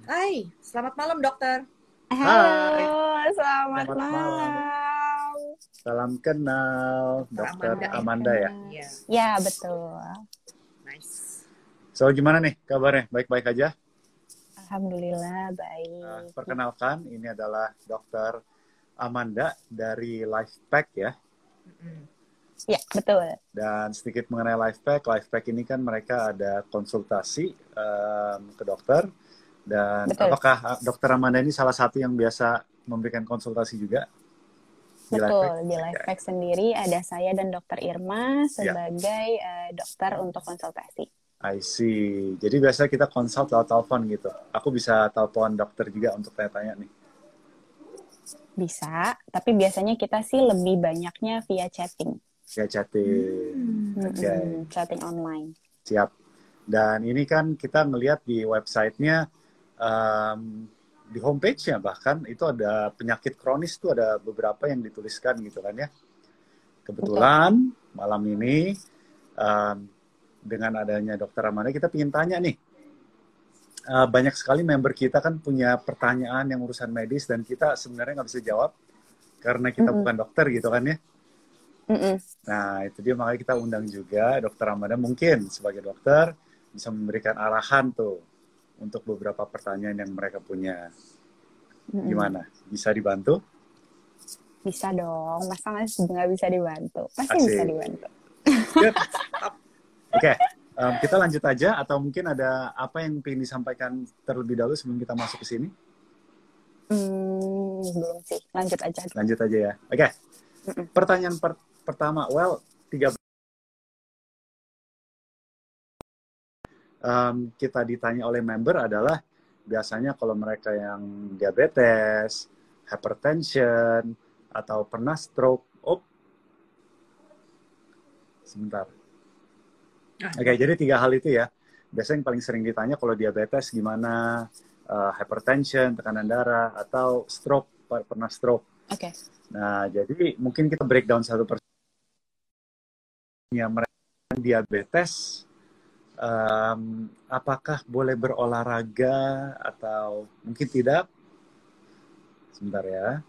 Hai, selamat malam dokter. Hai, Halo, selamat selamat malam. malam. Salam kenal, Dokter Dokter Amanda ya. Amanda ya. Iya, Ya, betul. nice. So, gimana nih kabarnya? Baik-baik aja? Alhamdulillah, baik. Perkenalkan, ini adalah Dokter Amanda dari Lifepack ya. Mm-mm. Ya, betul. Dan sedikit mengenai Lifepack. Lifepack ini kan mereka ada konsultasi ke dokter. Dan Betul, apakah Dokter Amanda ini salah satu yang biasa memberikan konsultasi juga di Lifepack? betul. Di Ya. Lifepack sendiri ada saya dan Dokter Irma Ya. sebagai dokter untuk konsultasi. I see. Jadi biasa kita konsult lewat telepon gitu. Aku bisa telepon dokter juga untuk tanya-tanya nih. Bisa, tapi biasanya kita sih lebih banyaknya via chatting. Ya chatting. Oke, Chatting online. siap. Dan ini kan kita ngelihat di websitenya, di homepage-nya bahkan itu ada penyakit kronis tuh ada beberapa yang dituliskan gitu kan ya. Kebetulan malam ini dengan adanya Dokter Amanda kita ingin tanya nih. Banyak sekali member kita kan punya pertanyaan yang urusan medis dan kita sebenarnya nggak bisa jawab karena kita bukan dokter gitu kan ya. Nah itu dia makanya kita undang juga Dokter Amanda mungkin sebagai dokter bisa memberikan arahan tuh untuk beberapa pertanyaan yang mereka punya. Gimana? Bisa dibantu? Bisa dong, masa nggak bisa dibantu? Pasti Asik. bisa dibantu. Oke. Kita lanjut aja atau mungkin ada apa yang ingin disampaikan terlebih dahulu sebelum kita masuk ke sini? Belum sih, lanjut aja. Lanjut aja ya. Oke. Pertanyaan pertama, kita ditanya oleh member adalah biasanya kalau mereka yang diabetes, hypertension, atau pernah stroke. Sebentar. Oke, jadi 3 hal itu ya. Biasanya yang paling sering ditanya kalau diabetes gimana, hypertension, tekanan darah, atau stroke, pernah stroke. Oke. Nah, jadi mungkin kita breakdown satu persatu. Mereka diabetes, apakah boleh berolahraga atau mungkin tidak? Sebentar ya.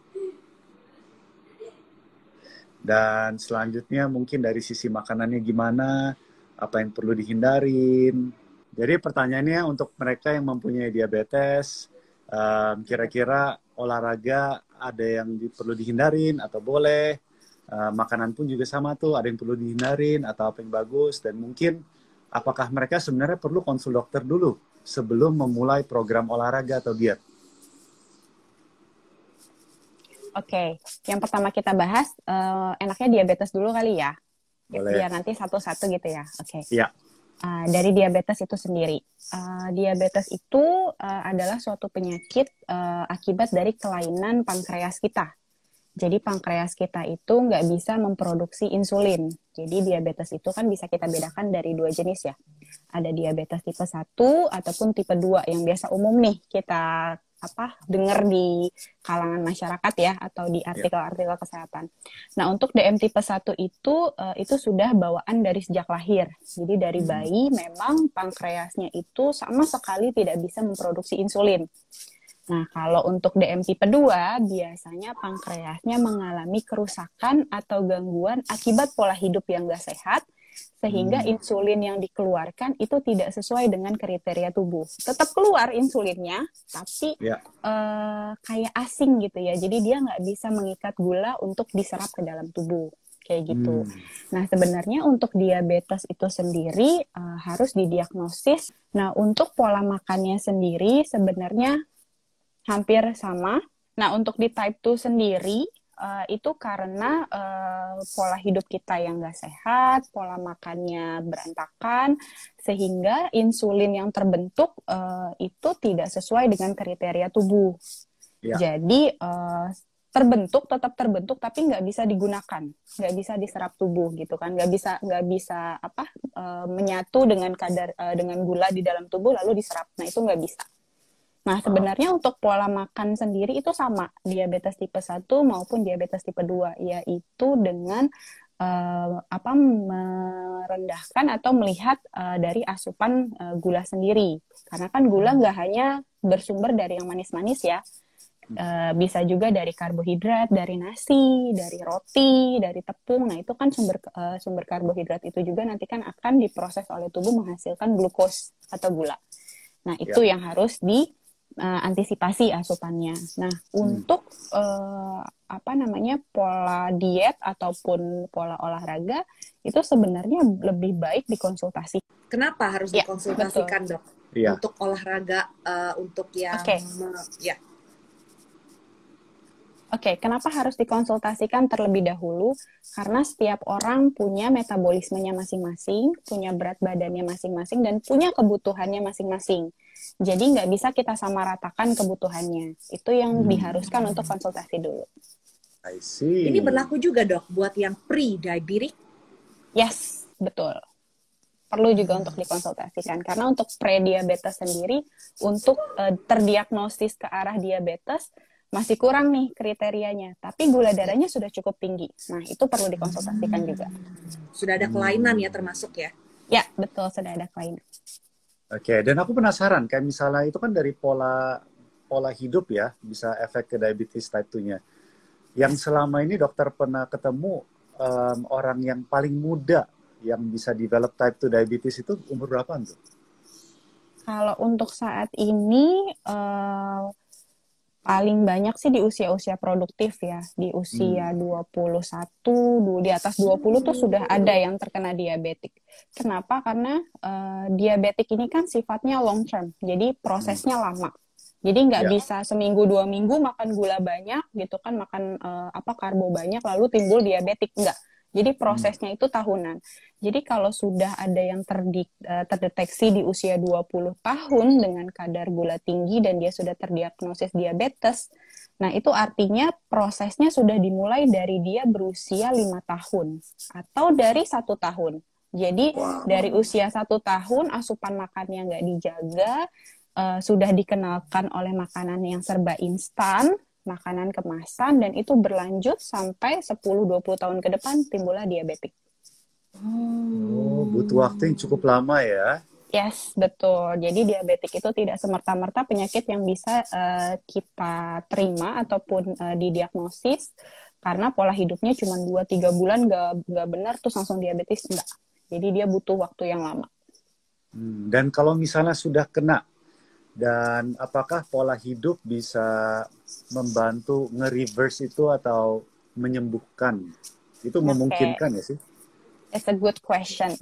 Dan selanjutnya mungkin dari sisi makanannya gimana, apa yang perlu dihindarin. Jadi pertanyaannya untuk mereka yang mempunyai diabetes, kira-kira olahraga ada yang perlu dihindarin atau boleh. Makanan pun juga sama tuh, ada yang perlu dihindarin atau apa yang bagus. Dan mungkin apakah mereka sebenarnya perlu konsul dokter dulu sebelum memulai program olahraga atau diet. Oke, yang pertama kita bahas enaknya diabetes dulu kali ya. Boleh. Biar nanti satu-satu gitu ya. Oke. Iya. Dari diabetes itu sendiri. Diabetes itu adalah suatu penyakit akibat dari kelainan pankreas kita. Jadi pankreas kita itu nggak bisa memproduksi insulin. Jadi diabetes itu kan bisa kita bedakan dari 2 jenis ya. Ada diabetes tipe 1 ataupun tipe 2 yang biasa umum nih kita dengar di kalangan masyarakat ya atau di artikel-artikel kesehatan. Nah, untuk DM tipe 1 itu sudah bawaan dari sejak lahir. Jadi dari bayi memang pankreasnya itu sama sekali tidak bisa memproduksi insulin. Nah, kalau untuk DM tipe 2, biasanya pankreasnya mengalami kerusakan atau gangguan akibat pola hidup yang nggak sehat, sehingga insulin yang dikeluarkan itu tidak sesuai dengan kriteria tubuh. Tetap keluar insulinnya, tapi kayak asing gitu ya. Jadi dia nggak bisa mengikat gula untuk diserap ke dalam tubuh. Kayak gitu. Nah, sebenarnya untuk diabetes itu sendiri harus didiagnosis. Nah, untuk pola makannya sendiri sebenarnya hampir sama. Nah, untuk di type 2 sendiri, itu karena pola hidup kita yang nggak sehat, pola makannya berantakan, sehingga insulin yang terbentuk itu tidak sesuai dengan kriteria tubuh. Jadi, tetap terbentuk, tapi nggak bisa digunakan, nggak bisa diserap tubuh gitu kan, nggak bisa menyatu dengan dengan gula di dalam tubuh lalu diserap. Nah, itu nggak bisa. Nah, sebenarnya untuk pola makan sendiri itu sama, diabetes tipe 1 maupun diabetes tipe 2, yaitu dengan merendahkan atau melihat dari asupan gula sendiri. Karena kan gula nggak hanya bersumber dari yang manis-manis ya. Bisa juga dari karbohidrat, dari nasi, dari roti, dari tepung. Nah, itu kan sumber karbohidrat itu juga nanti kan akan diproses oleh tubuh menghasilkan glukos atau gula. Nah, itu yang harus diantisipasi asupannya. Nah, untuk pola diet ataupun pola olahraga itu sebenarnya lebih baik dikonsultasi. Kenapa harus dikonsultasikan, Dok? Iya. Untuk olahraga, untuk yang Oke, kenapa harus dikonsultasikan terlebih dahulu? Karena setiap orang punya metabolismenya masing-masing, punya berat badannya masing-masing, dan punya kebutuhannya masing-masing. Jadi nggak bisa kita samaratakan kebutuhannya. Itu yang diharuskan untuk konsultasi dulu. I see. Ini berlaku juga, Dok, buat yang pre-diabetic? Yes, betul. Perlu juga untuk dikonsultasikan. Karena untuk pre-diabetes sendiri, untuk terdiagnosis ke arah diabetes, masih kurang nih kriterianya, tapi gula darahnya sudah cukup tinggi. Nah, itu perlu dikonsultasikan juga. Sudah ada kelainan ya termasuk ya? Ya, betul, sudah ada kelainan. Oke, dan aku penasaran, kayak misalnya itu kan dari pola hidup ya, bisa efek ke diabetes type 2-nya. Yang selama ini dokter pernah ketemu orang yang paling muda yang bisa develop type 2 diabetes itu umur berapa tuh? Kalau untuk saat ini, paling banyak sih di usia-usia produktif ya. Di usia 21, di atas 20 tuh sudah ada yang terkena diabetik. Kenapa? Karena diabetik ini kan sifatnya long term. Jadi prosesnya lama. Jadi nggak bisa seminggu 2 minggu makan gula banyak gitu kan, makan karbo banyak lalu timbul diabetik. Enggak. Jadi prosesnya itu tahunan. Jadi kalau sudah ada yang terdeteksi di usia 20 tahun dengan kadar gula tinggi dan dia sudah terdiagnosis diabetes, nah itu artinya prosesnya sudah dimulai dari dia berusia 5 tahun atau dari 1 tahun. Jadi dari usia 1 tahun asupan makannya nggak dijaga, sudah dikenalkan oleh makanan yang serba instan, makanan kemasan, dan itu berlanjut sampai 10-20 tahun ke depan timbullah diabetik. Oh, butuh waktu yang cukup lama ya? Yes, betul. Jadi diabetik itu tidak semerta-merta penyakit yang bisa kita terima ataupun didiagnosis karena pola hidupnya cuma 2-3 bulan nggak benar terus langsung diabetes, enggak. Jadi dia butuh waktu yang lama. Dan kalau misalnya sudah kena, dan apakah pola hidup bisa membantu nge-reverse itu atau menyembuhkan? Itu memungkinkan ya sih? It's a good question.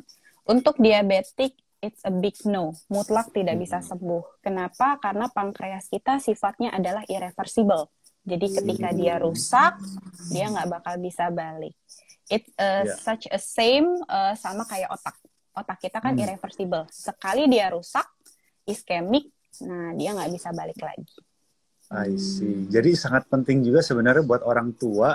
Untuk diabetik, it's a big no. Mutlak tidak bisa sembuh. Kenapa? Karena pankreas kita sifatnya adalah irreversible. Jadi ketika dia rusak, dia nggak bakal bisa balik. It's such a same sama kayak otak. Otak kita kan irreversible. Sekali dia rusak, iskemik, nah dia nggak bisa balik lagi. I see. Jadi sangat penting juga sebenarnya buat orang tua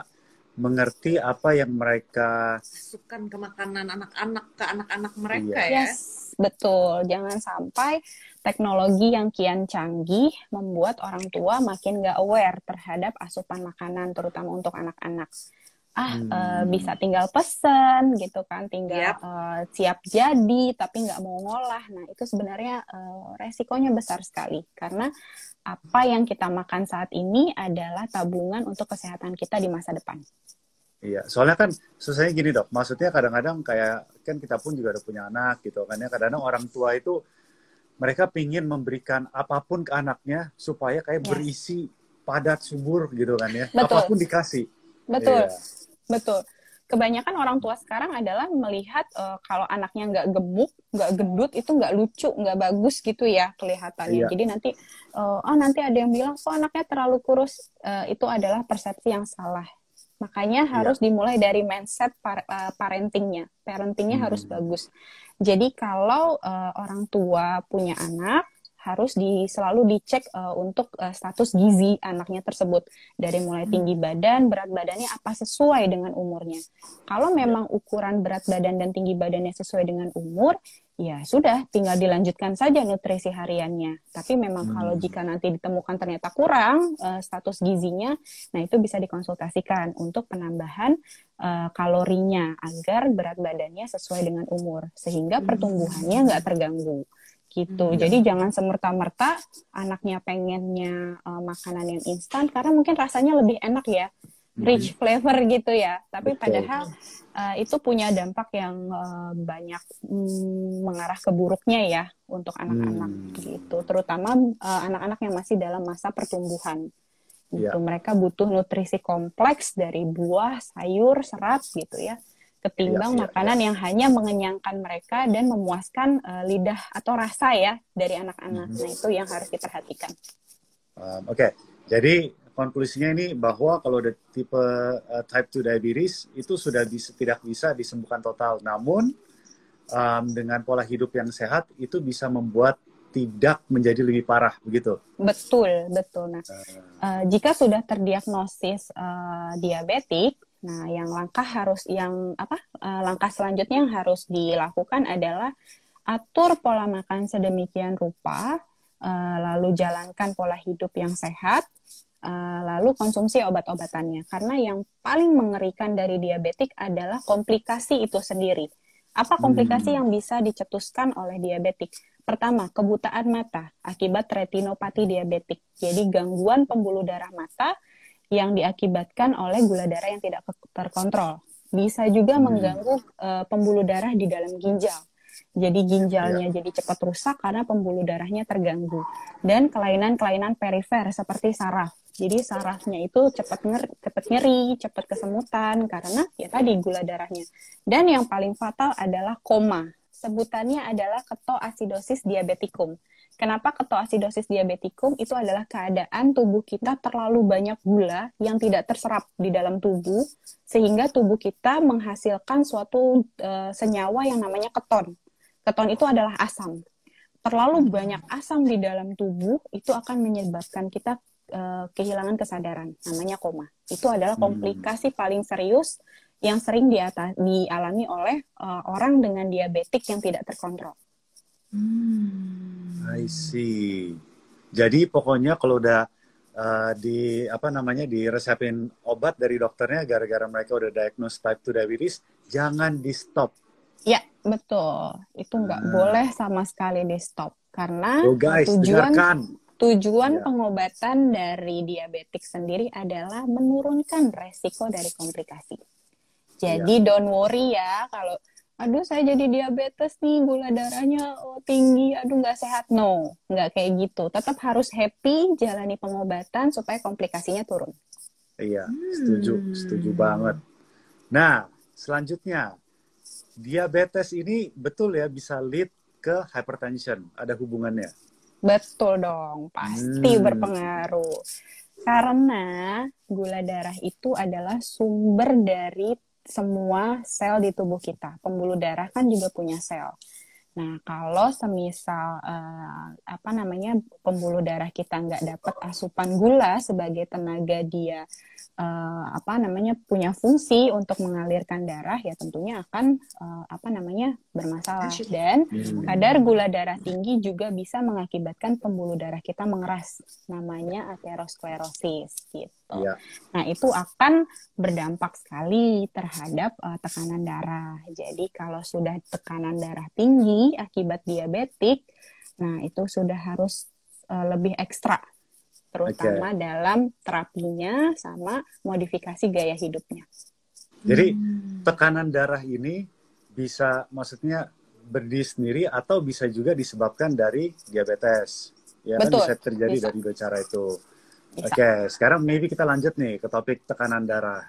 mengerti apa yang mereka masukkan ke makanan anak-anak, ke anak-anak mereka ya. Yes, betul. Jangan sampai teknologi yang kian canggih membuat orang tua makin nggak aware terhadap asupan makanan, terutama untuk anak-anak. Bisa tinggal pesen gitu kan, tinggal siap jadi tapi nggak mau ngolah. Nah itu sebenarnya resikonya besar sekali karena apa yang kita makan saat ini adalah tabungan untuk kesehatan kita di masa depan. Iya, soalnya kan susahnya gini dok, maksudnya kadang-kadang kayak kan kita pun juga udah punya anak gitu kan ya, kadang-kadang orang tua itu mereka pingin memberikan apapun ke anaknya supaya kayak berisi padat subur gitu kan ya. Betul. Apapun dikasih. Betul. Betul. Kebanyakan orang tua sekarang adalah melihat kalau anaknya nggak gemuk, nggak gendut, itu nggak lucu, nggak bagus gitu ya kelihatannya. Jadi nanti, nanti ada yang bilang, kok anaknya terlalu kurus. Itu adalah persepsi yang salah. Makanya harus dimulai dari mindset parentingnya. Parentingnya harus bagus. Jadi kalau orang tua punya anak, harus selalu dicek untuk status gizi anaknya tersebut. Dari mulai tinggi badan, berat badannya apa sesuai dengan umurnya. Kalau memang ukuran berat badan dan tinggi badannya sesuai dengan umur, ya sudah, tinggal dilanjutkan saja nutrisi hariannya. Tapi memang kalau jika nanti ditemukan ternyata kurang status gizinya, nah itu bisa dikonsultasikan untuk penambahan kalorinya agar berat badannya sesuai dengan umur. Sehingga pertumbuhannya nggak terganggu. gitu. Jadi jangan semerta-merta anaknya pengennya makanan yang instan karena mungkin rasanya lebih enak ya, rich flavor gitu ya. Tapi padahal itu punya dampak yang banyak mengarah ke buruknya ya untuk anak-anak gitu. Terutama anak-anak yang masih dalam masa pertumbuhan. Gitu. Mereka butuh nutrisi kompleks dari buah, sayur, serat gitu ya. Ketimbang makanan yang hanya mengenyangkan mereka dan memuaskan lidah atau rasa ya dari anak-anak. Nah, itu yang harus diperhatikan. Oke. Jadi konklusinya ini bahwa kalau ada tipe type 2 diabetes itu sudah tidak bisa disembuhkan total. Namun dengan pola hidup yang sehat itu bisa membuat tidak menjadi lebih parah, begitu? Betul, betul. Nah, jika sudah terdiagnosis diabetik, nah, langkah selanjutnya yang harus dilakukan adalah atur pola makan sedemikian rupa, lalu jalankan pola hidup yang sehat, lalu konsumsi obat-obatannya. Karena yang paling mengerikan dari diabetik adalah komplikasi itu sendiri. Apa komplikasi yang bisa dicetuskan oleh diabetik? Pertama, kebutaan mata akibat retinopati diabetik. Jadi gangguan pembuluh darah mata yang diakibatkan oleh gula darah yang tidak terkontrol. Bisa juga mengganggu pembuluh darah di dalam ginjal. Jadi ginjalnya jadi cepat rusak karena pembuluh darahnya terganggu. Dan kelainan-kelainan perifer seperti saraf. Jadi sarafnya itu cepat nyeri, cepat kesemutan karena ya tadi gula darahnya. Dan yang paling fatal adalah koma. Sebutannya adalah ketoasidosis diabetikum. Kenapa ketoasidosis diabetikum? Itu adalah keadaan tubuh kita terlalu banyak gula yang tidak terserap di dalam tubuh, sehingga tubuh kita menghasilkan suatu senyawa yang namanya keton. Keton itu adalah asam. Terlalu banyak asam di dalam tubuh, itu akan menyebabkan kita kehilangan kesadaran, namanya koma. Itu adalah komplikasi paling serius yang sering dialami oleh orang dengan diabetik yang tidak terkontrol. I see. Jadi pokoknya kalau udah diresepin obat dari dokternya gara-gara mereka udah diagnose type 2 diabetes, jangan di stop. Ya, betul. Itu nggak boleh sama sekali di stop karena guys, tujuan pengobatan dari diabetik sendiri adalah menurunkan resiko dari komplikasi. Jadi don't worry ya kalau aduh saya jadi diabetes nih, gula darahnya tinggi, aduh nggak sehat. No, nggak kayak gitu. Tetap harus happy, jalani pengobatan supaya komplikasinya turun. Iya, setuju banget. Nah, selanjutnya, diabetes ini betul ya bisa lead ke hypertension, ada hubungannya? Betul dong, pasti berpengaruh. Karena gula darah itu adalah sumber dari semua sel di tubuh kita. Pembuluh darah kan juga punya sel. Nah, kalau semisal pembuluh darah kita nggak dapat asupan gula sebagai tenaga dia punya fungsi untuk mengalirkan darah, ya tentunya akan bermasalah. Dan kadar gula darah tinggi juga bisa mengakibatkan pembuluh darah kita mengeras, namanya aterosklerosis gitu. Nah, itu akan berdampak sekali terhadap tekanan darah. Jadi kalau sudah tekanan darah tinggi akibat diabetik, nah itu sudah harus lebih ekstra, terutama dalam terapinya sama modifikasi gaya hidupnya. Jadi tekanan darah ini bisa maksudnya berdiri sendiri atau bisa juga disebabkan dari diabetes. Ya, betul. Kan bisa terjadi dari dua cara itu. Oke, sekarang maybe kita lanjut nih ke topik tekanan darah.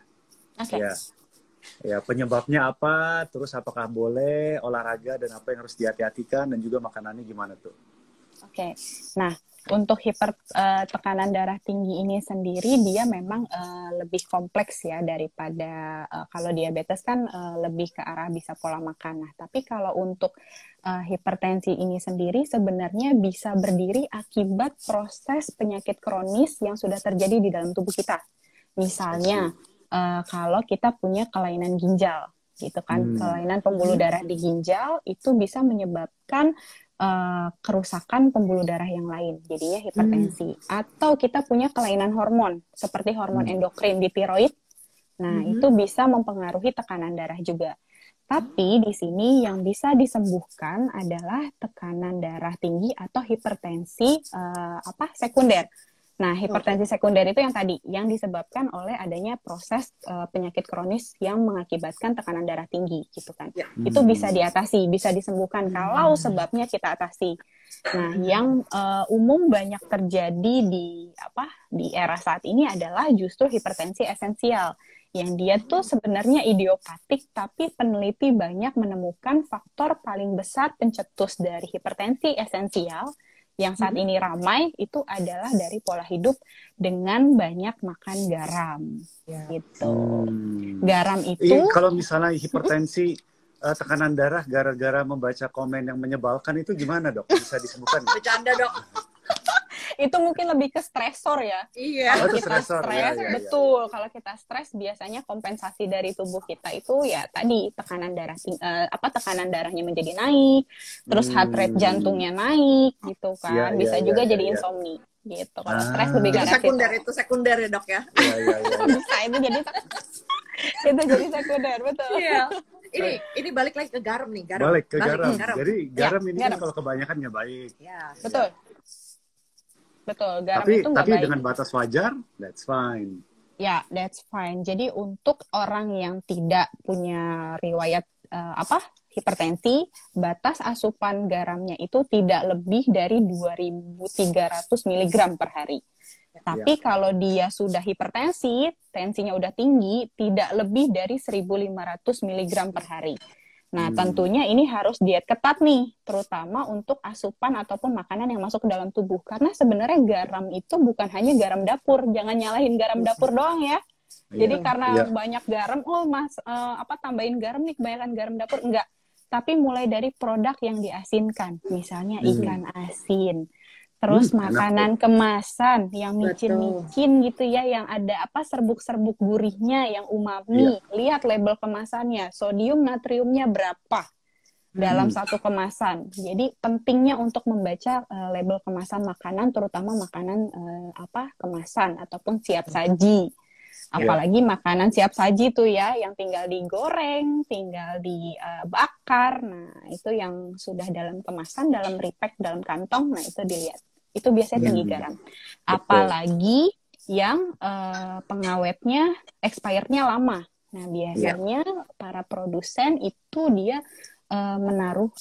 Ya, penyebabnya apa, terus apakah boleh olahraga dan apa yang harus dihati-hatikan dan juga makanannya gimana tuh? Oke. Nah, untuk tekanan darah tinggi ini sendiri dia memang lebih kompleks ya daripada kalau diabetes kan lebih ke arah bisa pola makan. Nah, tapi kalau untuk hipertensi ini sendiri sebenarnya bisa berdiri akibat proses penyakit kronis yang sudah terjadi di dalam tubuh kita. Misalnya kalau kita punya kelainan ginjal gitu kan, kelainan pembuluh darah di ginjal itu bisa menyebabkan kerusakan pembuluh darah yang lain, jadinya hipertensi. Atau kita punya kelainan hormon seperti hormon endokrin di tiroid, nah itu bisa mempengaruhi tekanan darah juga. Tapi di sini yang bisa disembuhkan adalah tekanan darah tinggi atau hipertensi sekunder. Nah, hipertensi sekunder itu yang tadi, yang disebabkan oleh adanya proses penyakit kronis yang mengakibatkan tekanan darah tinggi, gitu kan. Itu bisa diatasi, bisa disembuhkan kalau sebabnya kita atasi. Nah, yang umum banyak terjadi di era saat ini adalah justru hipertensi esensial, yang dia tuh sebenarnya idiopatik, tapi peneliti banyak menemukan faktor paling besar pencetus dari hipertensi esensial yang saat ini ramai itu adalah dari pola hidup dengan banyak makan garam, gitu. Garam itu kalau misalnya hipertensi tekanan darah gara-gara membaca komen yang menyebalkan itu gimana, Dok? Bisa disembuhkan? Bercanda, Dok. Itu mungkin lebih ke stresor ya. Iya. Kalau kita stresor, stres, ya. betul. Kalau kita stres, biasanya kompensasi dari tubuh kita itu ya tadi tekanan darahnya menjadi naik, terus heart rate jantungnya naik, gitu kan. Bisa juga jadi insomnia, gitu. Kalau stres lebih ke itu sekunder ya, Dok ya. Iya. Bisa itu jadi sekunder, betul. Iya. Ini balik lagi ke garam nih, Balik ke garam. Jadi garam ini garam. kan kalau kebanyakan nggak baik. Ya, Betul, garam tapi itu nggak baik. dengan batas wajar, that's fine. Ya, that's fine. Jadi untuk orang yang tidak punya riwayat hipertensi, batas asupan garamnya itu tidak lebih dari 2.300 mg per hari. Tapi kalau dia sudah hipertensi, tensinya udah tinggi, tidak lebih dari 1.500 mg per hari. Nah, tentunya ini harus diet ketat nih, terutama untuk asupan ataupun makanan yang masuk ke dalam tubuh. Karena sebenarnya garam itu bukan hanya garam dapur, jangan nyalahin garam dapur doang ya. Jadi karena banyak garam, tambahin garam nih, kebanyakan garam dapur, enggak. Tapi mulai dari produk yang diasinkan, misalnya ikan asin. Terus makanan kemasan yang micin-micin gitu ya, yang ada serbuk-serbuk gurihnya, yang umami. Lihat label kemasannya, sodium natriumnya berapa dalam satu kemasan. Jadi pentingnya untuk membaca label kemasan makanan, terutama makanan kemasan ataupun siap saji. Apalagi makanan siap saji tuh ya, yang tinggal digoreng, tinggal dibakar. Nah, itu yang sudah dalam kemasan, dalam repack, dalam kantong, nah itu dilihat. Itu biasanya tinggi garam. Apalagi yang pengawetnya expirednya lama. Nah, biasanya para produsen itu dia menaruh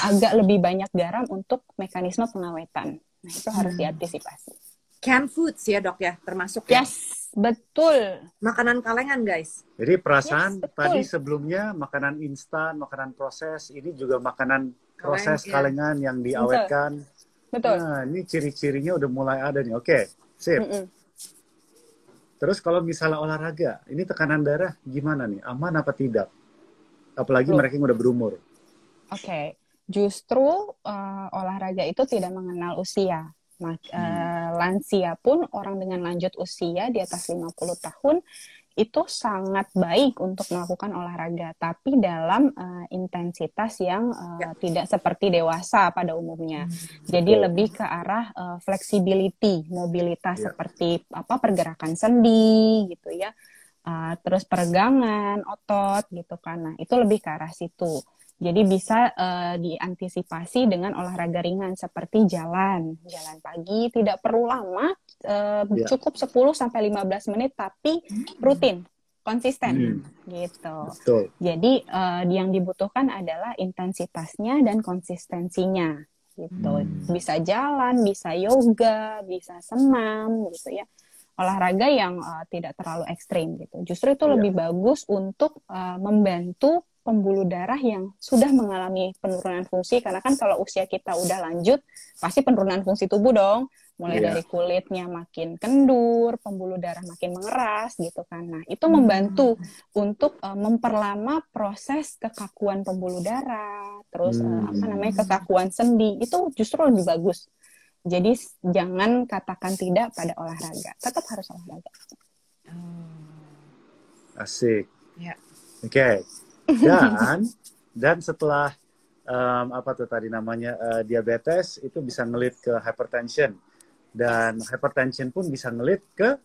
agak lebih banyak garam untuk mekanisme pengawetan. Nah, itu harus diantisipasi. Canned foods ya, Dok ya, termasuk ya? Yes, betul. Makanan kalengan, guys. Jadi perasaan tadi sebelumnya makanan instan, makanan proses, ini juga makanan proses kalengan yang diawetkan. Betul. Nah, ini ciri-cirinya udah mulai ada nih. Oke, sip. Terus kalau misalnya olahraga, ini tekanan darah gimana nih? Aman apa tidak? Apalagi mereka yang udah berumur. Oke. Justru olahraga itu tidak mengenal usia. Lansia pun, orang dengan lanjut usia di atas 50 tahun, itu sangat baik untuk melakukan olahraga, tapi dalam intensitas yang tidak seperti dewasa pada umumnya. Jadi lebih ke arah flexibility, mobilitas seperti pergerakan sendi gitu ya, terus peregangan otot gitu kan. Nah, itu lebih ke arah situ. Jadi bisa diantisipasi dengan olahraga ringan seperti jalan pagi, tidak perlu lama, cukup 10-15 menit, tapi rutin, konsisten, gitu. Betul. Jadi yang dibutuhkan adalah intensitasnya dan konsistensinya, gitu. Bisa jalan, bisa yoga, bisa senam, gitu ya. Olahraga yang tidak terlalu ekstrim, gitu. Justru itu lebih bagus untuk membantu pembuluh darah yang sudah mengalami penurunan fungsi, karena kan kalau usia kita udah lanjut pasti penurunan fungsi tubuh dong, mulai dari kulitnya makin kendur, pembuluh darah makin mengeras gitu kan. Nah, itu membantu untuk memperlama proses kekakuan pembuluh darah, terus kekakuan sendi, itu justru lebih bagus. Jadi jangan katakan tidak pada olahraga, tetap harus olahraga. Asik. Ya. Oke. Dan setelah diabetes itu bisa ngelit ke hypertension, dan hypertension pun bisa ngelit ke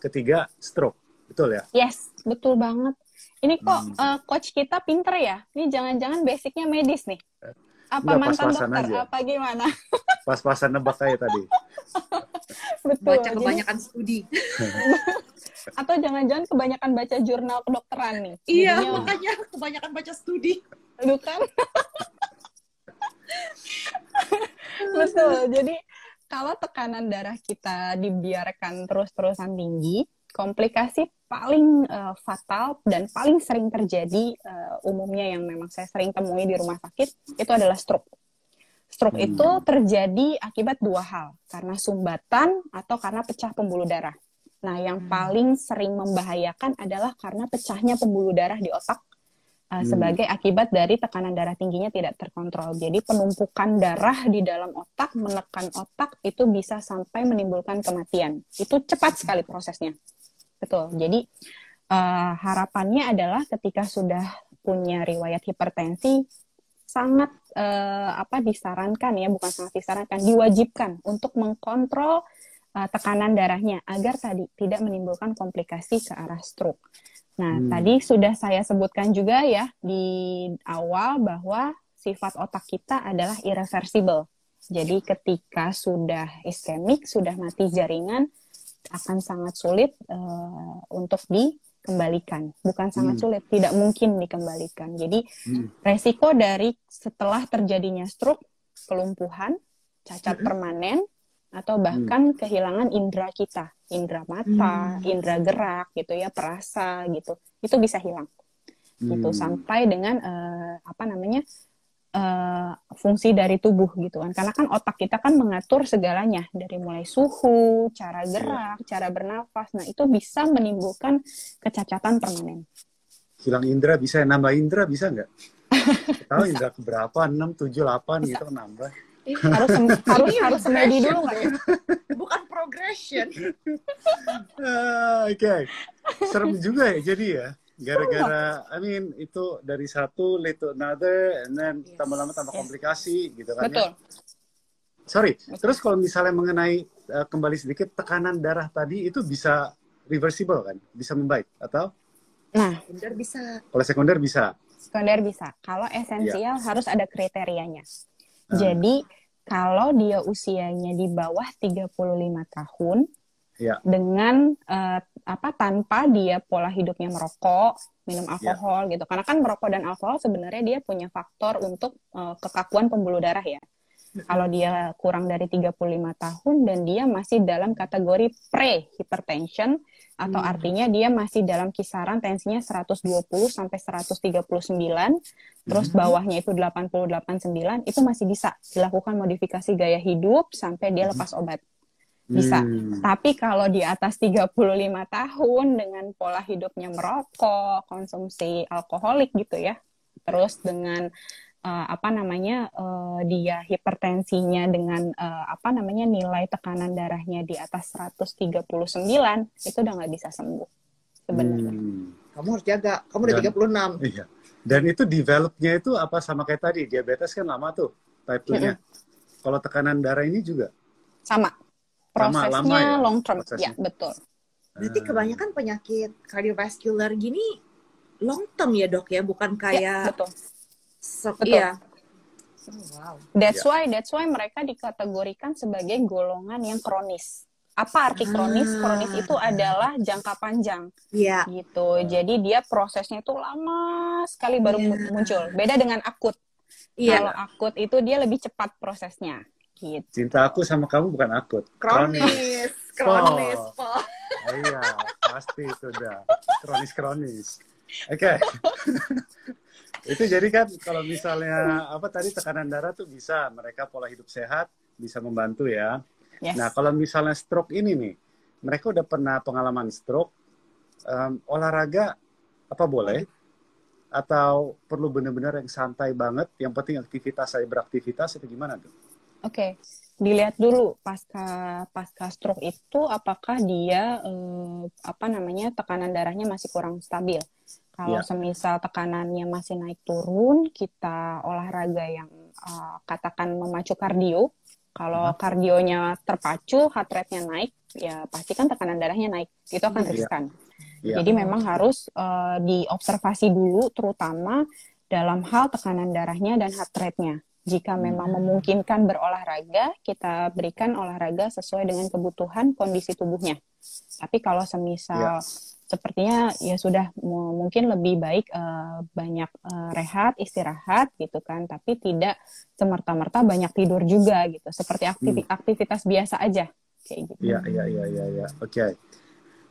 ketiga stroke, betul ya? Yes, betul banget. Ini kok coach kita pinter ya? Ini jangan-jangan basicnya medis nih? Apa Enggak, mantan pas-pasan dokter? aja. Apa gimana? Pas-pasan nebak kayak tadi. Betul. Baca Jadi, kebanyakan studi. atau jangan-jangan kebanyakan baca jurnal kedokteran nih? Iya, Jadinya, makanya kebanyakan baca studi. aduh kan? Betul. Jadi kalau tekanan darah kita dibiarkan terus-terusan tinggi, komplikasi paling fatal dan paling sering terjadi umumnya yang memang saya sering temui di rumah sakit itu adalah stroke. Stroke itu terjadi akibat dua hal, karena sumbatan atau karena pecah pembuluh darah. Nah, yang paling sering membahayakan adalah karena pecahnya pembuluh darah di otak sebagai akibat dari tekanan darah tingginya tidak terkontrol. Jadi penumpukan darah di dalam otak, menekan otak, itu bisa sampai menimbulkan kematian. Itu cepat sekali prosesnya. Betul. Jadi harapannya adalah ketika sudah punya riwayat hipertensi, sangat disarankan ya, bukan sangat disarankan, diwajibkan untuk mengkontrol tekanan darahnya agar tadi tidak menimbulkan komplikasi ke arah stroke. Nah, tadi sudah saya sebutkan juga ya di awal bahwa sifat otak kita adalah irreversible. Jadi ketika sudah iskemik, sudah mati jaringan, akan sangat sulit untuk dikembalikan. Bukan sangat sulit, tidak mungkin dikembalikan. Jadi resiko dari setelah terjadinya stroke, kelumpuhan, cacat permanen, atau bahkan kehilangan indera kita, indera mata, indera gerak gitu ya, perasa gitu, itu bisa hilang gitu sampai dengan fungsi dari tubuh gitu kan, karena kan otak kita kan mengatur segalanya dari mulai suhu, cara gerak, cara bernafas. Nah itu bisa menimbulkan kecacatan permanen. Hilang indera bisa, nambah indera bisa nggak? Tahu indera keberapa? 6, 7, 8 gitu nambah. harus semedi dulu nggak ya? Bukan progression. Oke. Serem juga ya jadi ya. Gara-gara, itu dari satu lead to another, and then tambah lama tambah komplikasi gitu kan. Betul. Ya. Sorry, terus kalau misalnya mengenai kembali sedikit, tekanan darah tadi itu bisa reversible kan? Bisa membaik atau? Nah, Sekunder bisa. Kalau sekunder bisa? Sekunder bisa. Kalau esensial harus ada kriterianya. Jadi kalau dia usianya di bawah 35 tahun, dengan tanpa dia pola hidupnya merokok, minum alkohol gitu. Karena kan merokok dan alkohol sebenarnya dia punya faktor untuk kekakuan pembuluh darah ya. Kalau dia kurang dari 35 tahun dan dia masih dalam kategori pre-hypertension, atau artinya dia masih dalam kisaran tensinya 120 sampai 139, terus bawahnya itu 88,9, itu masih bisa dilakukan modifikasi gaya hidup sampai dia lepas obat. Bisa. Tapi kalau di atas 35 tahun dengan pola hidupnya merokok, konsumsi alkoholik gitu ya, terus dengan dia hipertensinya dengan nilai tekanan darahnya di atas 139, itu udah nggak bisa sembuh sebenarnya. Kamu harus jaga, kamu udah 36. Iya. Dan itu developnya itu apa sama kayak tadi, diabetes kan lama tuh type 2-nya. Kalau tekanan darah ini juga? Sama. Prosesnya lama ya, long term. prosesnya. Ya, betul. Berarti kebanyakan penyakit kardiovaskular gini long term ya dok ya, bukan kayak... Betul. Betul. Iya. Wow. That's why mereka dikategorikan sebagai golongan yang kronis. Apa arti kronis? Kronis itu adalah jangka panjang. Iya. Gitu. Jadi dia prosesnya itu lama sekali baru muncul. Beda dengan akut. Iya. Kalau akut itu dia lebih cepat prosesnya. Gitu. Cinta aku sama kamu bukan akut. Kronis. Oh, iya, pasti itu udah. Kronis. Oke. Itu jadi kan kalau misalnya tadi tekanan darah tuh bisa, mereka pola hidup sehat bisa membantu ya. Yes. Nah kalau misalnya stroke ini nih, mereka udah pernah pengalaman stroke, olahraga apa boleh? Atau perlu benar-benar yang santai banget, yang penting aktivitas saya beraktivitas itu gimana tuh? Oke. Dilihat dulu pasca stroke itu apakah dia tekanan darahnya masih kurang stabil. Kalau semisal tekanannya masih naik turun, kita olahraga yang katakan memacu kardio. Kalau kardionya terpacu, heart rate-nya naik, ya pasti kan tekanan darahnya naik. Itu akan riskan. Iya. Jadi memang harus diobservasi dulu, terutama dalam hal tekanan darahnya dan heart rate-nya. Jika memang memungkinkan berolahraga, kita berikan olahraga sesuai dengan kebutuhan kondisi tubuhnya. Tapi kalau semisal sepertinya ya sudah mungkin lebih baik banyak rehat, istirahat gitu kan, tapi tidak semerta-merta banyak tidur juga gitu. Seperti aktivitas biasa aja kayak gitu. Iya. Oke.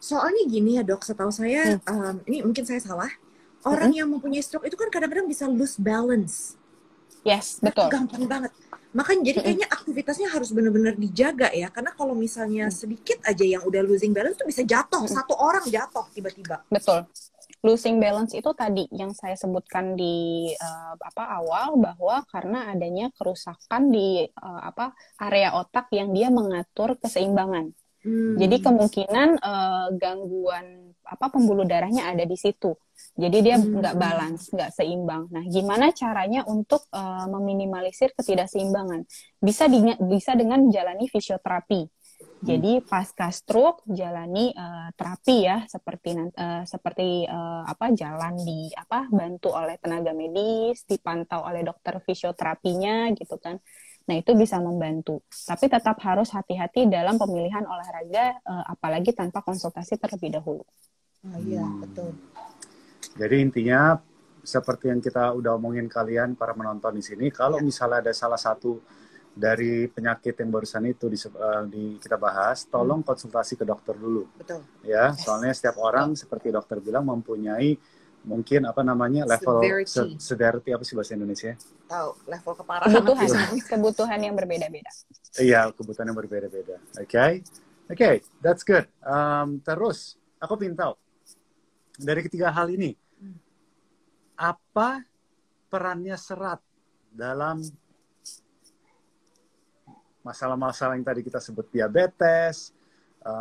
Soalnya gini ya dok, setahu saya, ini mungkin saya salah, orang yang mempunyai stroke itu kan kadang-kadang bisa lose balance. Yes, betul. Gampang banget. Makanya jadi kayaknya aktivitasnya harus benar-benar dijaga ya. Karena kalau misalnya sedikit aja yang udah losing balance tuh bisa jatuh. Satu orang jatuh tiba-tiba. Betul. Losing balance itu tadi yang saya sebutkan di awal, bahwa karena adanya kerusakan di area otak yang dia mengatur keseimbangan. Jadi kemungkinan gangguan pembuluh darahnya ada di situ. Jadi dia nggak balance, nggak seimbang. Nah, gimana caranya untuk meminimalisir ketidakseimbangan? Bisa dengan menjalani fisioterapi. Jadi pasca stroke jalani terapi ya, seperti jalan bantu oleh tenaga medis, dipantau oleh dokter fisioterapinya gitu kan. Nah, itu bisa membantu. Tapi tetap harus hati-hati dalam pemilihan olahraga, apalagi tanpa konsultasi terlebih dahulu. Oh iya, betul. Jadi intinya seperti yang kita udah omongin kalian para menonton di sini, kalau misalnya ada salah satu dari penyakit yang barusan itu kita bahas, tolong konsultasi ke dokter dulu. Betul. Ya, soalnya setiap orang seperti dokter bilang mempunyai mungkin level severity apa sih bahasa Indonesia? Tahu, level keparahan. Kebutuhan yang berbeda-beda. Iya, kebutuhan yang berbeda-beda. Oke, that's good. Terus aku ingin tahu dari ketiga hal ini, apa perannya serat dalam masalah-masalah yang tadi kita sebut, diabetes,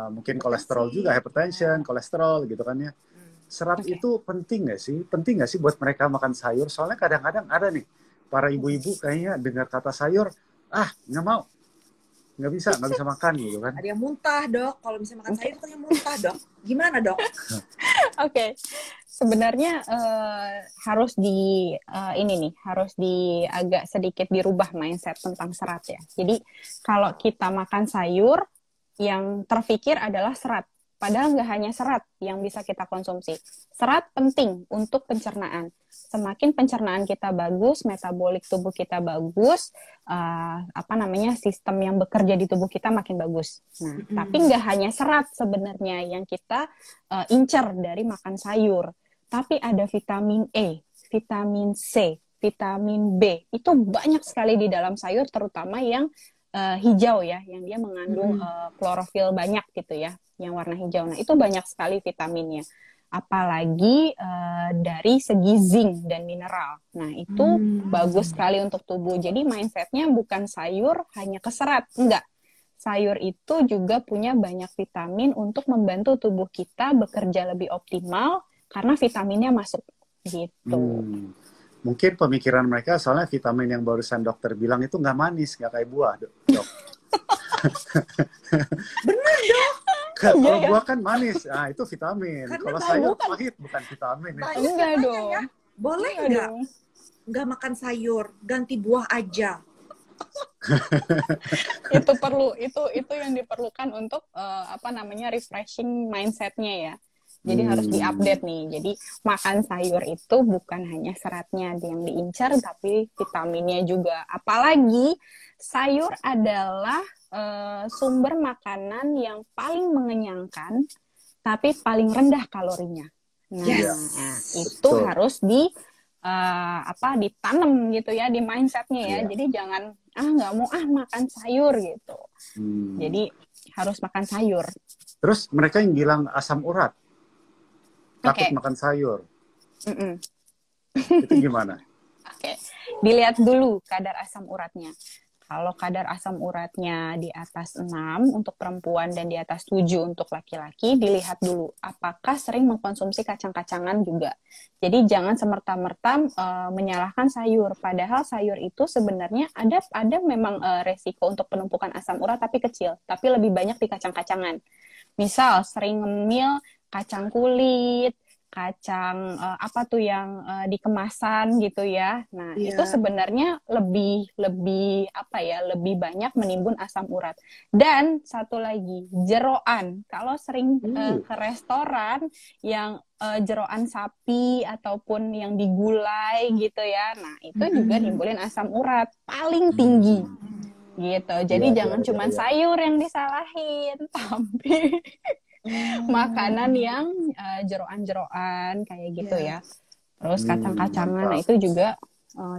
mungkin kolesterol juga, hypertension, kolesterol gitu kan ya. Serat itu penting nggak sih? Penting nggak sih buat mereka makan sayur? Soalnya kadang-kadang ada nih para ibu-ibu kayaknya dengar kata sayur, nggak mau, nggak bisa makan gitu kan. Ada yang muntah dok, kalau misalnya makan sayur ternyata muntah dok. Gimana dok? Oke. Sebenarnya harus agak sedikit dirubah mindset tentang serat ya. Jadi kalau kita makan sayur, yang terpikir adalah serat. Padahal nggak hanya serat yang bisa kita konsumsi. Serat penting untuk pencernaan. Semakin pencernaan kita bagus, metabolik tubuh kita bagus, sistem yang bekerja di tubuh kita makin bagus. Nah, tapi nggak hanya serat sebenarnya yang kita incer dari makan sayur. Tapi ada vitamin E, vitamin C, vitamin B. Itu banyak sekali di dalam sayur, terutama yang hijau ya, yang dia mengandung klorofil banyak gitu ya, yang warna hijau. Nah, itu banyak sekali vitaminnya. Apalagi dari segi zinc dan mineral. Nah, itu bagus sekali untuk tubuh. Jadi mindsetnya bukan sayur hanya keserat, enggak. Sayur itu juga punya banyak vitamin untuk membantu tubuh kita bekerja lebih optimal karena vitaminnya masuk gitu. Mungkin pemikiran mereka soalnya vitamin yang barusan dokter bilang itu nggak manis, nggak kayak buah, dok. Benar dok. Kalau buah kan manis, itu vitamin. Kalau sayur pahit, bukan vitamin. Enggak dong. Ya. Boleh nggak makan sayur, ganti buah aja. itu yang diperlukan untuk refreshing mindsetnya ya. Jadi harus diupdate nih. Jadi makan sayur itu bukan hanya seratnya yang diincar, tapi vitaminnya juga. Apalagi sayur adalah sumber makanan yang paling mengenyangkan, tapi paling rendah kalorinya. Nah, itu harus ditanam gitu ya di mindsetnya ya. Jadi jangan nggak mau makan sayur gitu. Jadi harus makan sayur. Terus mereka yang bilang asam urat. Takut makan sayur. Itu gimana? Dilihat dulu kadar asam uratnya. Kalau kadar asam uratnya di atas 6 untuk perempuan dan di atas 7 untuk laki-laki, dilihat dulu apakah sering mengkonsumsi kacang-kacangan juga. Jadi jangan semerta-merta menyalahkan sayur. Padahal sayur itu sebenarnya ada memang resiko untuk penumpukan asam urat tapi kecil, tapi lebih banyak di kacang-kacangan. Misal sering ngemil kacang kulit, kacang apa tuh yang di kemasan gitu ya. Nah, itu Iya. sebenarnya lebih apa ya, lebih banyak menimbun asam urat. Dan satu lagi, jeroan. Kalau sering ke restoran yang jeroan sapi ataupun yang digulai gitu ya. Nah, itu juga nimbulin asam urat paling tinggi gitu. Jadi Iya, iya, jangan iya, cuman iya. sayur yang disalahin, tapi makanan yang jeroan-jeroan kayak gitu Iya. ya. Terus kacang-kacangan, nah Mantap. itu juga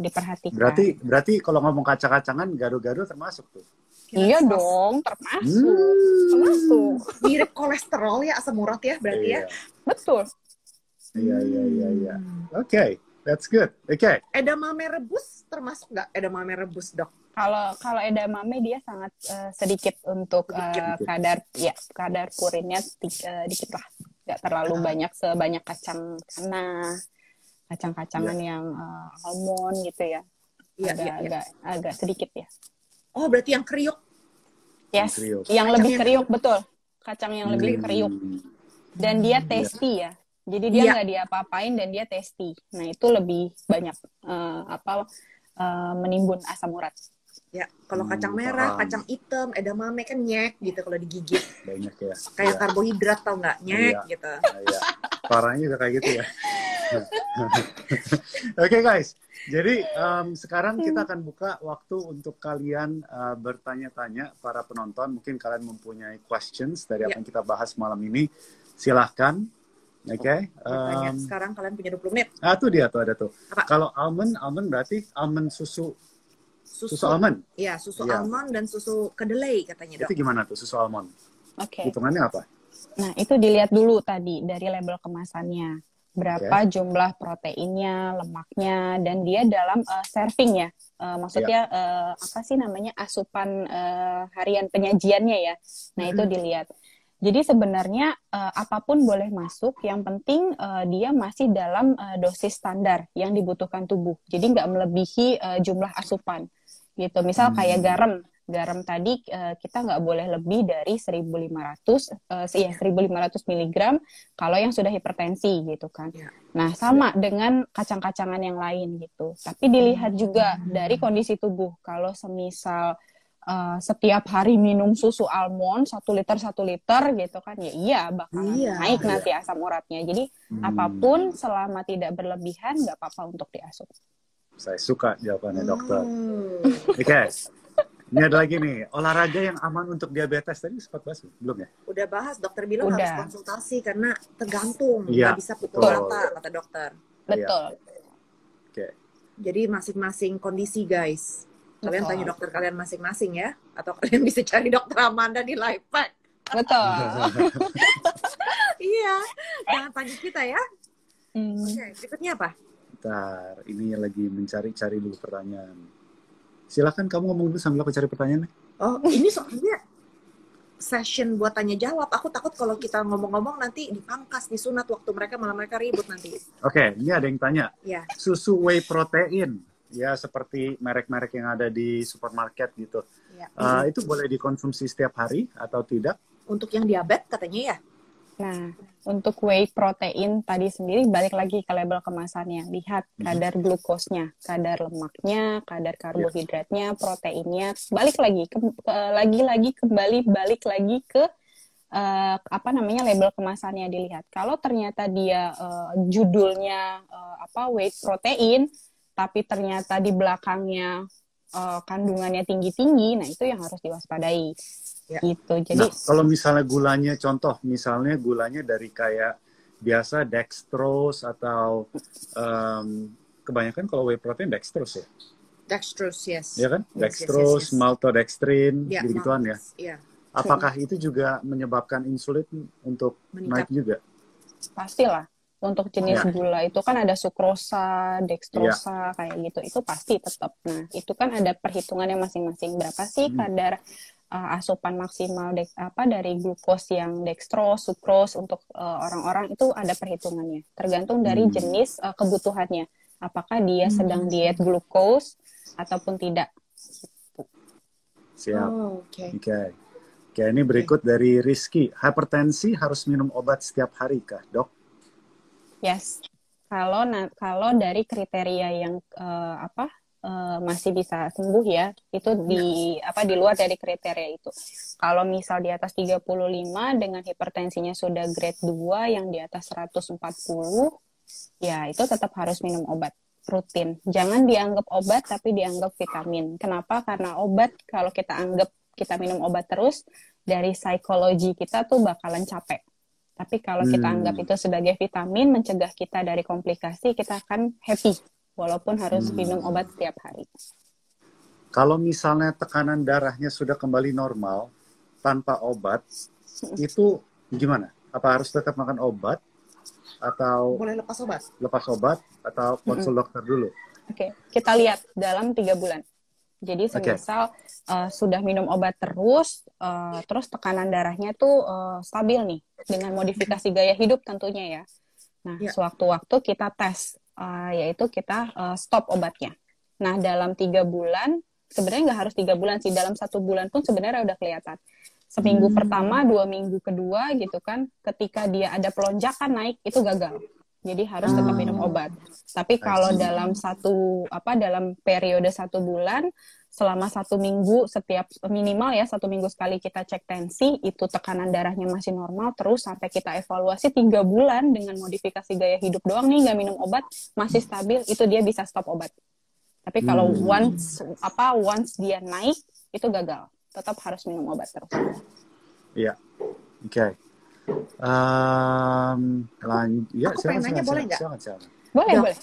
diperhatikan. Berarti kalau ngomong kacang-kacangan, gado-gado termasuk tuh. Iya Kira dong, termasuk. Termasuk. mirip kolesterol ya asam urat ya berarti ya. Iya, Betul. iya. Oke, that's good. Oke. Edamame rebus termasuk nggak? Edamame rebus, Dok? Kalau edamame dia sangat sedikit untuk Sedikit. kadar purinnya dikit lah, nggak terlalu banyak sebanyak kacang tanah, kacang-kacangan yang almond gitu ya. Iya. Agak sedikit ya. Oh, berarti yang kriuk. Yes, Kriuk. yang Kacang lebih yang kriuk betul. Kacang yang lebih kriuk dan dia tasty ya. Jadi dia nggak diapa-apain dan dia tasty. Nah itu lebih banyak menimbun asam urat. Ya, kalau kacang merah, paham. kacang hitam, edamame kan nyek gitu kalau digigit. Banyak ya. Kayak Iya. karbohidrat tau nggak? Nyek Iya. gitu. Iya. Parahnya juga kayak gitu ya. Oke guys, jadi sekarang kita akan buka waktu untuk kalian bertanya-tanya para penonton. Mungkin kalian mempunyai questions dari apa yang kita bahas malam ini. Silahkan. Oke. Bertanya. Sekarang kalian punya 20 menit. Tuh dia tuh ada tuh. Apa? Kalau almond berarti almond susu almond. Iya, susu Iya. almond dan susu kedelai katanya, Dok. Itu gimana tuh susu almond? Oke. Hitungannya apa? Nah itu dilihat dulu tadi dari label kemasannya. Berapa jumlah proteinnya, lemaknya, dan dia dalam serving ya. Maksudnya apa sih namanya asupan harian penyajiannya ya. Nah itu dilihat. Jadi sebenarnya apapun boleh masuk, yang penting dia masih dalam dosis standar yang dibutuhkan tubuh. Jadi nggak melebihi jumlah asupan. Gitu. Misal kayak garam tadi kita nggak boleh lebih dari 1.500 mg kalau yang sudah hipertensi gitu kan. Nah sama dengan kacang-kacangan yang lain gitu. Tapi dilihat juga dari kondisi tubuh. Kalau semisal setiap hari minum susu almond 1 liter gitu kan ya iya bakalan naik nanti asam uratnya. Jadi apapun selama tidak berlebihan nggak apa-apa untuk diasup. Saya suka jawabannya dokter. Oke. Ini ada lagi nih, olahraga yang aman untuk diabetes. Tadi sempat bahas belum ya? Udah bahas, dokter bilang harus konsultasi karena tergantung. Iya, nggak bisa pukul rata, kata dokter. Betul. Oke. Jadi masing-masing kondisi, guys. Kalian tanya dokter kalian masing-masing ya. Atau kalian bisa cari dokter Amanda di Lifepack. Betul. Iya, jangan tanya kita ya. Oke, berikutnya apa? Bentar, ini lagi mencari-cari dulu pertanyaan. Silakan kamu ngomong dulu sambil aku cari pertanyaannya. Oh, ini soalnya session buat tanya jawab. Aku takut kalau kita ngomong-ngomong nanti dipangkas, disunat waktu mereka, malah mereka ribut nanti. Oke, ini ada yang tanya. Ya. Susu whey protein, ya seperti merek-merek yang ada di supermarket gitu. Ya. Itu boleh dikonsumsi setiap hari atau tidak? Untuk yang diabetes katanya ya. Nah, untuk whey protein tadi sendiri balik lagi ke label kemasannya. Lihat kadar glukosnya, kadar lemaknya, kadar karbohidratnya, proteinnya. Balik lagi lagi ke label kemasannya dilihat. Kalau ternyata dia judulnya whey protein, tapi ternyata di belakangnya kandungannya tinggi-tinggi, nah itu yang harus diwaspadai. Ya. Gitu. Jadi kalau misalnya gulanya, contoh misalnya gulanya dari kayak biasa dextrose atau kebanyakan kalau whey protein dextrose ya? Dextrose, yes. Ya kan? Dextrose, maltodextrin, gitu-gituan ya? Iya. Apakah itu juga menyebabkan insulin untuk naik juga? Pastilah. Untuk jenis gula itu kan ada sukrosa, dextrosa, kayak gitu. Itu pasti tetap. Nah, itu kan ada perhitungannya masing-masing. Berapa sih kadar asupan maksimal dari glukos yang dextrose, sukrose untuk orang-orang itu ada perhitungannya. Tergantung dari jenis kebutuhannya. Apakah dia sedang diet glukos ataupun tidak. Siap. Oh, oke. Oke, ini berikut dari Rizky. Hipertensi harus minum obat setiap hari kah, dok? Yes. Kalau dari kriteria yang masih bisa sembuh ya, itu di luar dari kriteria itu. Kalau misal di atas 35 dengan hipertensinya sudah grade 2 yang di atas 140, ya itu tetap harus minum obat rutin. Jangan dianggap obat tapi dianggap vitamin. Kenapa? Karena obat kalau kita anggap kita minum obat terus, dari psikologi kita tuh bakalan capek. Tapi kalau kita anggap itu sebagai vitamin, mencegah kita dari komplikasi, kita akan happy. Walaupun harus minum obat setiap hari. Kalau misalnya tekanan darahnya sudah kembali normal, tanpa obat, itu gimana? Apa harus tetap makan obat? Atau boleh lepas obat? Lepas obat, atau konsul dokter dulu? Oke, kita lihat dalam 3 bulan. Jadi semisal sudah minum obat terus tekanan darahnya tuh stabil nih, dengan modifikasi gaya hidup tentunya ya. Nah, sewaktu-waktu kita tes, yaitu kita stop obatnya. Nah, dalam 3 bulan, sebenarnya nggak harus 3 bulan sih, dalam 1 bulan pun sebenarnya udah kelihatan. Seminggu pertama, 2 minggu kedua gitu kan, ketika dia ada pelonjakan naik, itu gagal. Jadi harus tetap minum obat. Tapi kalau dalam dalam periode 1 bulan, selama 1 minggu, setiap minimal ya 1 minggu sekali kita cek tensi, itu tekanan darahnya masih normal, terus sampai kita evaluasi 3 bulan dengan modifikasi gaya hidup doang nih, nggak minum obat, masih stabil, itu dia bisa stop obat. Tapi kalau once dia naik, itu gagal. Tetap harus minum obat terus. Iya, oke. Aku pengen nanya, boleh nggak? Boleh.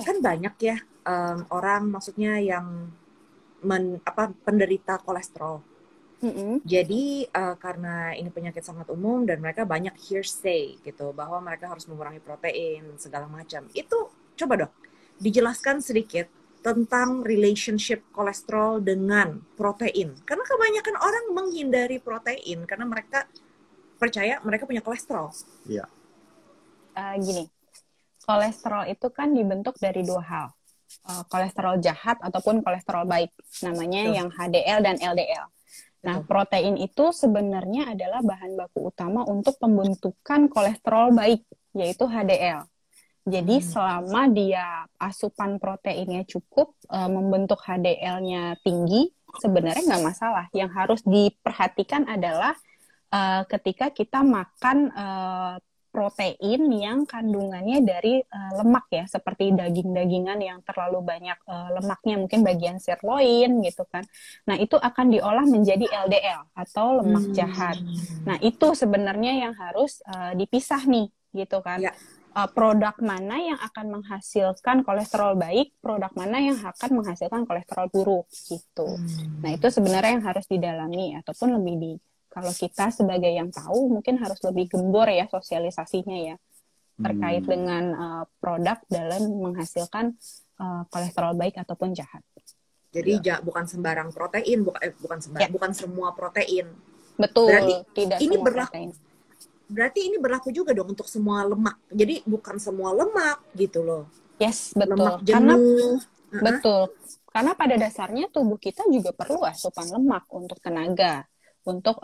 Kan banyak ya orang, maksudnya yang penderita kolesterol. Jadi karena ini penyakit sangat umum dan mereka banyak hearsay gitu bahwa mereka harus mengurangi protein segala macam. Itu coba dong dijelaskan sedikit tentang relationship kolesterol dengan protein. Karena kebanyakan orang menghindari protein karena mereka percaya mereka punya kolesterol. Iya. Gini, kolesterol itu kan dibentuk dari 2 hal. Kolesterol jahat ataupun kolesterol baik. Namanya yang HDL dan LDL. Nah, protein itu sebenarnya adalah bahan baku utama untuk pembentukan kolesterol baik, yaitu HDL. Jadi selama dia asupan proteinnya cukup, membentuk HDL-nya tinggi, sebenarnya nggak masalah. Yang harus diperhatikan adalah ketika kita makan protein yang kandungannya dari lemak ya, seperti daging-dagingan yang terlalu banyak lemaknya, mungkin bagian sirloin gitu kan. Nah, itu akan diolah menjadi LDL atau lemak jahat. Nah, itu sebenarnya yang harus dipisah nih gitu kan. Produk mana yang akan menghasilkan kolesterol baik, produk mana yang akan menghasilkan kolesterol buruk gitu. Nah, itu sebenarnya yang harus didalami, ataupun lebih kalau kita sebagai yang tahu mungkin harus lebih gembor ya sosialisasinya ya terkait dengan produk dalam menghasilkan kolesterol baik ataupun jahat. Jadi bukan sembarang protein, bukan semua protein. Betul. Berarti tidak ini semua protein. Berarti ini berlaku juga dong untuk semua lemak. Jadi bukan semua lemak gitu loh. Yes, betul. Lemak jenuh. Betul. Karena pada dasarnya tubuh kita juga perlu asupan lemak untuk tenaga, untuk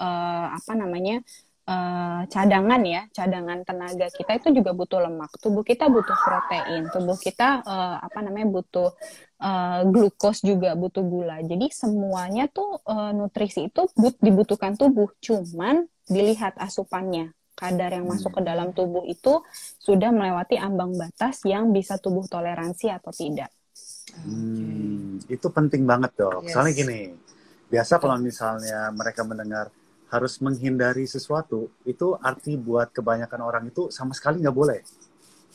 cadangan tenaga kita itu juga butuh lemak. Tubuh kita butuh protein, tubuh kita butuh glukos juga, butuh gula. Jadi semuanya tuh nutrisi itu dibutuhkan tubuh, cuman dilihat asupannya. Kadar yang masuk ke dalam tubuh itu sudah melewati ambang batas yang bisa tubuh toleransi atau tidak. Itu penting banget dok. Soalnya gini, biasa kalau misalnya mereka mendengar harus menghindari sesuatu, itu arti buat kebanyakan orang itu sama sekali nggak boleh.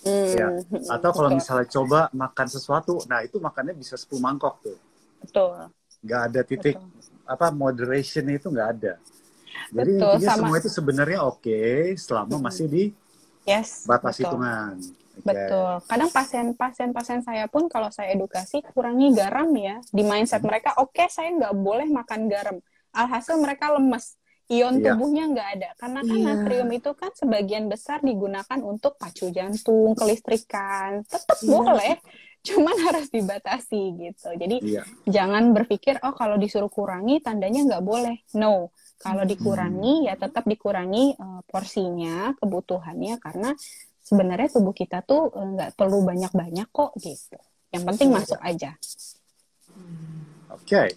Ya. Atau kalau misalnya coba makan sesuatu, nah itu makannya bisa 10 mangkok tuh. Betul. Nggak ada titik moderation itu nggak ada. Jadi intinya semua itu sebenarnya oke selama masih di batas hitungan. Betul. Kadang pasien saya pun kalau saya edukasi kurangi garam ya. Di mindset mereka, saya nggak boleh makan garam. Alhasil mereka lemes. Ion tubuhnya nggak ada. Karena kan natrium itu kan sebagian besar digunakan untuk pacu jantung, kelistrikan. Tetap boleh, cuman harus dibatasi gitu. Jadi jangan berpikir, kalau disuruh kurangi tandanya nggak boleh. No. Kalau dikurangi ya tetap dikurangi porsinya, kebutuhannya, karena sebenarnya tubuh kita tuh nggak perlu banyak-banyak kok gitu. Yang penting masuk aja. Oke,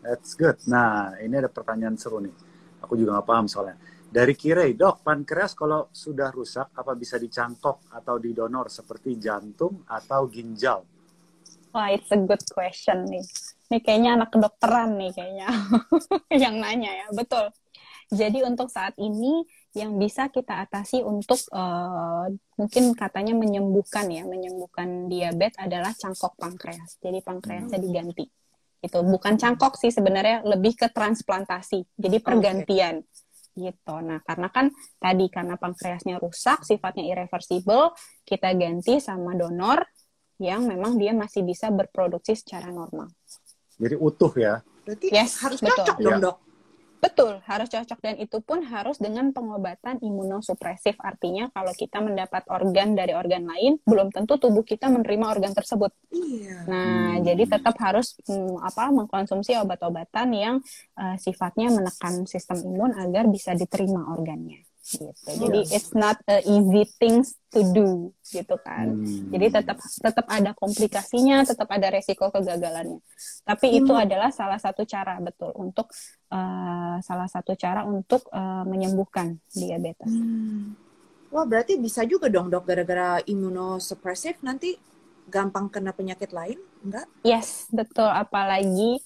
that's good. Nah, ini ada pertanyaan seru nih. Aku juga nggak paham soalnya. Dari Kirei, dok, pankreas kalau sudah rusak, apa bisa dicangkok atau didonor seperti jantung atau ginjal? Wah, it's a good question nih. Ini kayaknya anak kedokteran nih kayaknya yang nanya ya. Betul. Jadi untuk saat ini yang bisa kita atasi untuk mungkin katanya menyembuhkan diabetes adalah cangkok pankreas. Jadi pankreasnya diganti. Itu bukan cangkok sih sebenarnya, lebih ke transplantasi. Jadi pergantian. Gitu. Nah, karena kan tadi karena pankreasnya rusak, sifatnya irreversible, kita ganti sama donor yang memang dia masih bisa berproduksi secara normal. Jadi utuh ya? Berarti harus betul. cocok dong, dok? Betul, harus cocok, dan itu pun harus dengan pengobatan imunosupresif. Artinya kalau kita mendapat organ dari organ lain, belum tentu tubuh kita menerima organ tersebut. Iya. Nah, jadi tetap harus mengkonsumsi obat-obatan yang sifatnya menekan sistem imun agar bisa diterima organnya. Gitu. Jadi it's not a easy things to do, gitu kan. Jadi tetap ada komplikasinya, tetap ada resiko kegagalannya. Tapi itu adalah salah satu cara untuk menyembuhkan diabetes. Wah, berarti bisa juga dong, dok, gara-gara imunosupresif nanti gampang kena penyakit lain, enggak? Yes, betul. Apalagi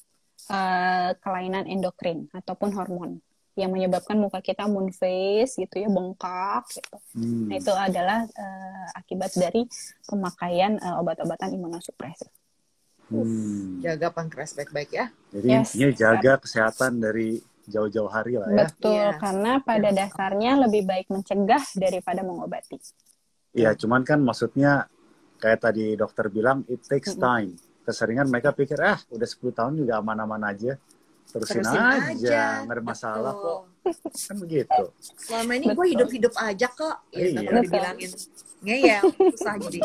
kelainan endokrin ataupun hormon yang menyebabkan muka kita moon face gitu ya, bengkak gitu. Nah, itu adalah akibat dari pemakaian obat-obatan imunosupresif. Jaga pankreas baik-baik ya. Jadi intinya jaga kesehatan dari jauh-jauh hari lah ya. Betul, karena pada dasarnya lebih baik mencegah daripada mengobati. Iya, cuman kan maksudnya kayak tadi dokter bilang, it takes time. Keseringan mereka pikir, udah 10 tahun juga aman-aman aja. Terusin aja, nggak ada masalah kok. Kan begitu. Selama ini gue hidup-hidup aja kok. Ya, kalau dibilangin ngeyel, susah jadi.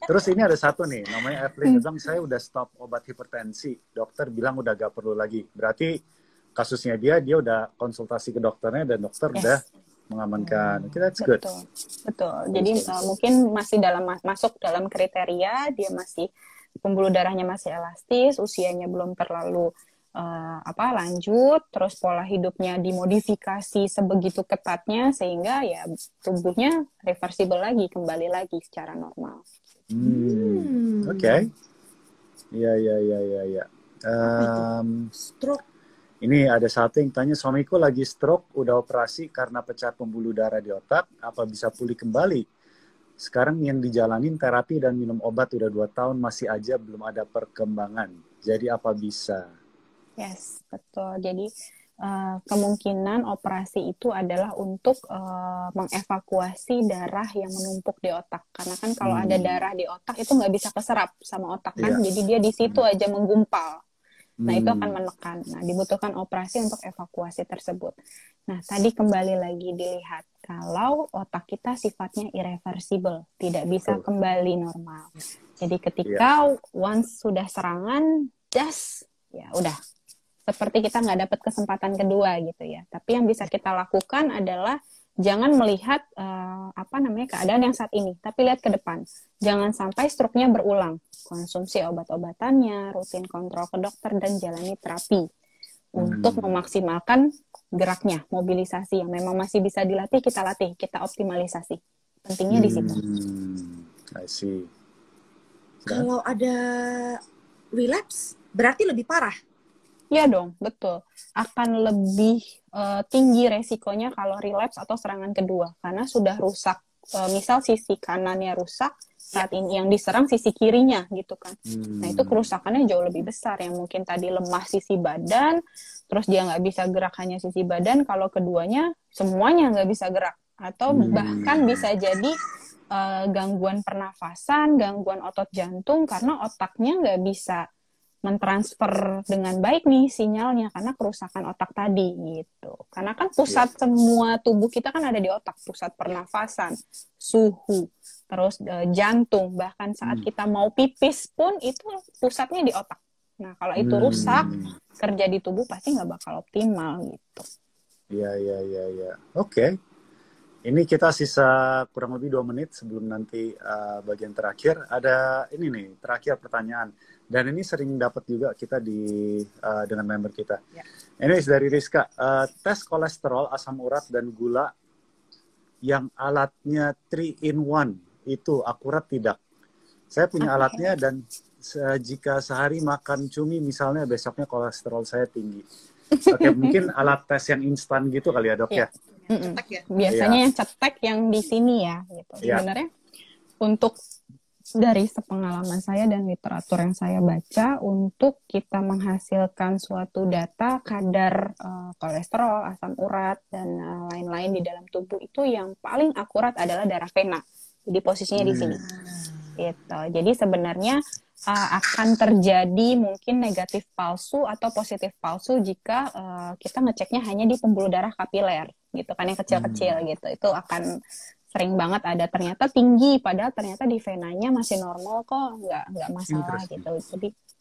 Terus ini ada satu nih, namanya Evelyn, bilang saya udah stop obat hipertensi. Dokter bilang udah gak perlu lagi. Berarti kasusnya dia udah konsultasi ke dokternya dan dokter udah mengamankan. Okay, that's good. Betul. Jadi mungkin masih masuk dalam kriteria, dia masih pembuluh darahnya masih elastis, usianya belum terlalu lanjut, terus pola hidupnya dimodifikasi sebegitu ketatnya sehingga ya tubuhnya reversible lagi, kembali lagi secara normal. Oke. Iya. Stroke. Ini ada satu yang tanya, suamiku lagi stroke, udah operasi karena pecah pembuluh darah di otak, apa bisa pulih kembali? Sekarang yang dijalanin terapi dan minum obat udah 2 tahun, masih aja belum ada perkembangan. Jadi apa bisa? Yes, betul. Jadi kemungkinan operasi itu adalah untuk mengevakuasi darah yang menumpuk di otak. Karena kan kalau ada darah di otak itu nggak bisa keserap sama otak kan, jadi dia di situ aja menggumpal. Nah, itu akan menekan. Nah, dibutuhkan operasi untuk evakuasi tersebut. Nah, tadi kembali lagi dilihat, kalau otak kita sifatnya irreversible, tidak bisa kembali normal. Jadi ketika once sudah serangan, ya udah. Seperti kita nggak dapat kesempatan kedua gitu ya. Tapi yang bisa kita lakukan adalah jangan melihat keadaan yang saat ini, tapi lihat ke depan. Jangan sampai stroke-nya berulang. Konsumsi obat-obatannya, rutin kontrol ke dokter, dan jalani terapi untuk memaksimalkan geraknya, mobilisasi yang memang masih bisa dilatih, kita latih, kita optimalisasi. Pentingnya di situ. I see. Kalau ada relapse, berarti lebih parah. Iya dong, betul. Akan lebih tinggi resikonya kalau relapse atau serangan kedua. Karena sudah rusak. Misal sisi kanannya rusak, saat ini yang diserang sisi kirinya gitu kan. Nah, itu kerusakannya jauh lebih besar. Yang mungkin tadi lemah sisi badan, terus dia nggak bisa gerak hanya sisi badan. Kalau keduanya, semuanya nggak bisa gerak. Atau bahkan bisa jadi gangguan pernafasan, gangguan otot jantung, karena otaknya nggak bisa mentransfer dengan baik nih sinyalnya karena kerusakan otak tadi gitu. Karena kan pusat semua tubuh kita kan ada di otak, pusat pernafasan, suhu, terus jantung, bahkan saat kita mau pipis pun itu pusatnya di otak. Nah, kalau itu rusak, kerja di tubuh pasti nggak bakal optimal gitu. Iya. Oke. Ini kita sisa kurang lebih 2 menit sebelum nanti bagian terakhir. Ada ini nih, terakhir pertanyaan. Dan ini sering dapat juga kita dengan member kita. Ya. Ini dari Rizka. Tes kolesterol, asam urat, dan gula yang alatnya 3 in 1 itu akurat tidak? Saya punya alatnya dan jika sehari makan cumi misalnya, besoknya kolesterol saya tinggi. Oke, mungkin alat tes yang instan gitu kali ya, Dok ya? Cetek ya. Biasanya yang cetek yang di sini ya gitu. Sebenarnya untuk dari sepengalaman saya dan literatur yang saya baca, untuk kita menghasilkan suatu data kadar kolesterol, asam urat, dan lain-lain di dalam tubuh, itu yang paling akurat adalah darah vena. Jadi posisinya di sini. Gitu. Jadi sebenarnya akan terjadi mungkin negatif palsu atau positif palsu jika kita ngeceknya hanya di pembuluh darah kapiler gitu kan, yang kecil-kecil gitu. Itu akan sering banget ada ternyata tinggi, padahal ternyata di venanya masih normal kok, nggak masalah gitu.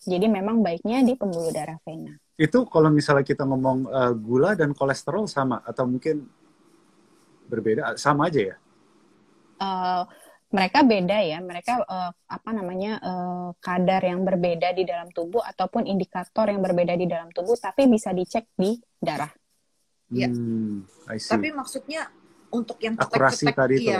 Jadi memang baiknya di pembuluh darah vena. Itu kalau misalnya kita ngomong gula dan kolesterol sama atau mungkin berbeda, sama aja ya? Mereka beda ya, mereka kadar yang berbeda di dalam tubuh ataupun indikator yang berbeda di dalam tubuh, tapi bisa dicek di darah. Iya. Tapi maksudnya untuk yang akurasi tadi itu.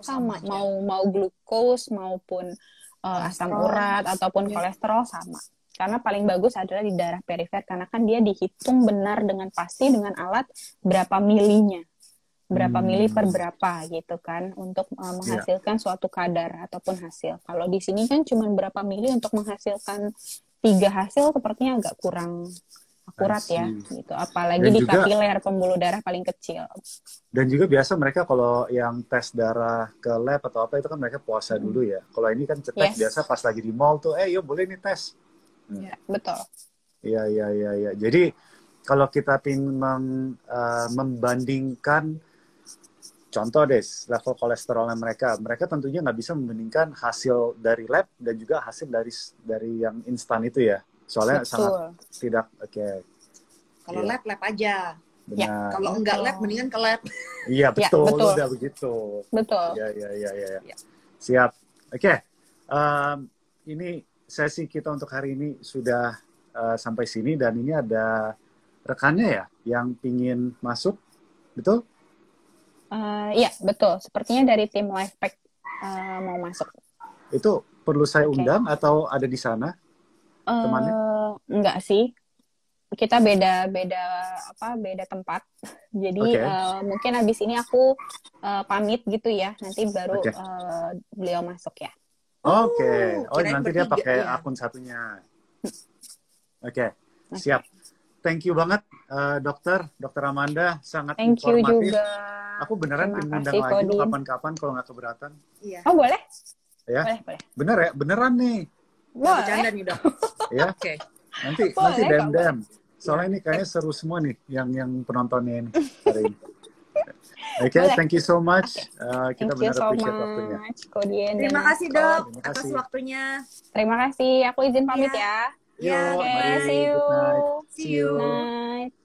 Sama. Mau glukos maupun asam urat ataupun kolesterol sama. Karena paling bagus adalah di darah perifer, karena kan dia dihitung benar dengan pasti dengan alat berapa milinya. Berapa mili per berapa gitu kan, untuk menghasilkan suatu kadar ataupun hasil. Kalau di sini kan cuma berapa mili untuk menghasilkan 3 hasil, sepertinya agak kurang akurat ya gitu. Apalagi dan di juga, kapiler pembuluh darah paling kecil. Dan juga biasa mereka kalau yang tes darah ke lab atau apa itu kan mereka puasa dulu ya. Kalau ini kan cetek biasa pas lagi di mall tuh, yuk boleh nih tes. Ya, betul. Iya. Jadi kalau kita ingin membandingkan contoh deh, level kolesterolnya mereka tentunya nggak bisa membandingkan hasil dari lab dan juga hasil dari yang instan itu ya. Soalnya sangat tidak Kalau lab aja. Benar. Ya, kalau enggak lab mendingan ke lab. Iya, betul. Udah begitu. Betul. Iya. Siap. Oke. Ini sesi kita untuk hari ini sudah sampai sini, dan ini ada rekannya ya yang pingin masuk. Betul? Iya, betul. Sepertinya dari tim Lifepack mau masuk. Itu perlu saya undang atau ada di sana temannya? Enggak sih. Kita beda tempat. Jadi mungkin habis ini aku pamit gitu ya. Nanti baru beliau masuk ya. Oke. Nanti dia pakai akun satunya. Oke. Siap. Thank you banget, Dokter Amanda, sangat Thank informatif. You juga. Aku beneran pengen undang lagi lo kapan-kapan kalau nggak keberatan. Iya. Oh boleh? Ya. Boleh. Bener ya, beneran nih. Boleh. Bercanda nih Dok. Ya. Oke. Nanti dem. Soalnya ini kayaknya seru semua nih yang penontonnya ini hari ini. Oke, thank you so much. Kita benar appreciate waktunya. Terima kasih Dok atas waktunya. Terima kasih. Aku izin pamit ya. Yo, see you. See you. Night.